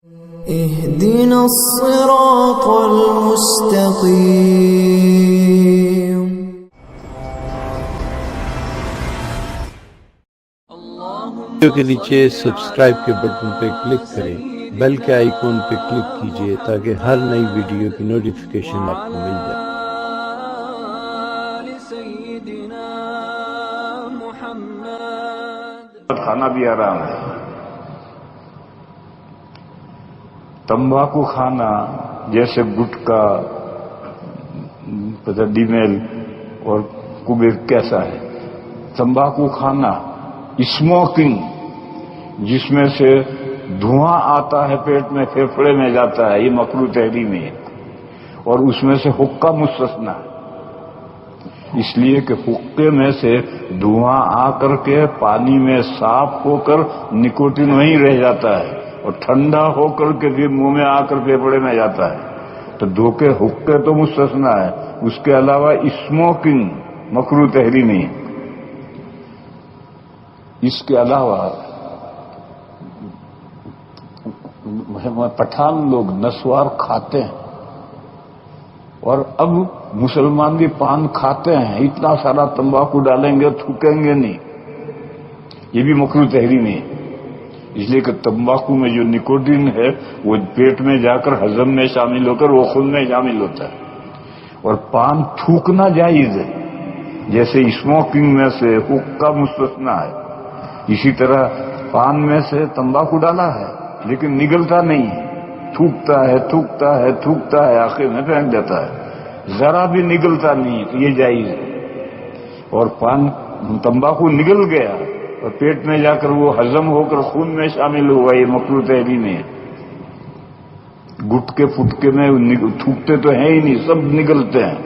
اهدنا الصراط المستقيم ویڈیو کے نیچے سبسکرائب کے بٹن پہ کلک کریں، بیل کے آئیکن پہ کلک کیجئے تاکہ ہر نئی ویڈیو کی نوٹیفیکیشن آپ کو مل جائے۔ کھانا بھی حرام ہے، تمباکو کھانا جیسے گٹکا، ڈیمیل اور کبیر کیسا ہے، تمباکو کھانا، اسموکنگ جس میں سے دھواں آتا ہے پیٹ میں، پھیپھڑے میں جاتا ہے، یہ مکروہ تحریمی ہے، اور اس میں سے حقہ مستثنیٰ ہے، اس لیے کہ حقے میں سے دھواں آ کر کے پانی میں صاف ہو کر نکوٹین وہیں رہ جاتا ہے اور ٹھنڈا ہو کر کے بھی منہ میں آ کر پھیپھڑے میں جاتا ہے، تو دھوکے حقے تو مستثنیٰ ہے، اس کے علاوہ اسموکنگ مکروہ تحریمی ہے۔ اس کے علاوہ پٹھان لوگ نسوار کھاتے ہیں، اور اب مسلمان بھی پان کھاتے ہیں، اتنا سارا تمباکو ڈالیں گے تھوکیں گے نہیں، یہ بھی مکروہ تحریمی ہے، اس لیے کہ تمباکو میں جو نکوٹین ہے وہ پیٹ میں جا کر ہضم میں شامل ہو کر وہ خون میں شامل ہوتا ہے، اور پان تھوکنا جائز ہے، جیسے اسموکنگ میں سے حقہ مستثنیٰ ہے، اسی طرح پان میں سے تمباکو ڈالا ہے لیکن نگلتا نہیں ہے، تھوکتا ہے تھوکتا ہے تھوکتا ہے، آخر میں پھینک دیتا ہے، ذرا بھی نگلتا نہیں ہے، تو یہ جائز ہے، اور پان تمباکو نگل گیا اور پیٹ میں جا کر وہ ہضم ہو کر خون میں شامل ہوا، یہ مکروہ تحریمی ہے۔ گٹکے پھٹکے میں تھوکتے تو ہیں ہی نہیں، سب نگلتے ہیں۔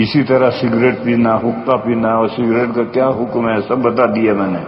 اسی طرح سگریٹ پینا، حقہ پینا اور سگریٹ کا کیا حکم ہے سب بتا دیا میں نے۔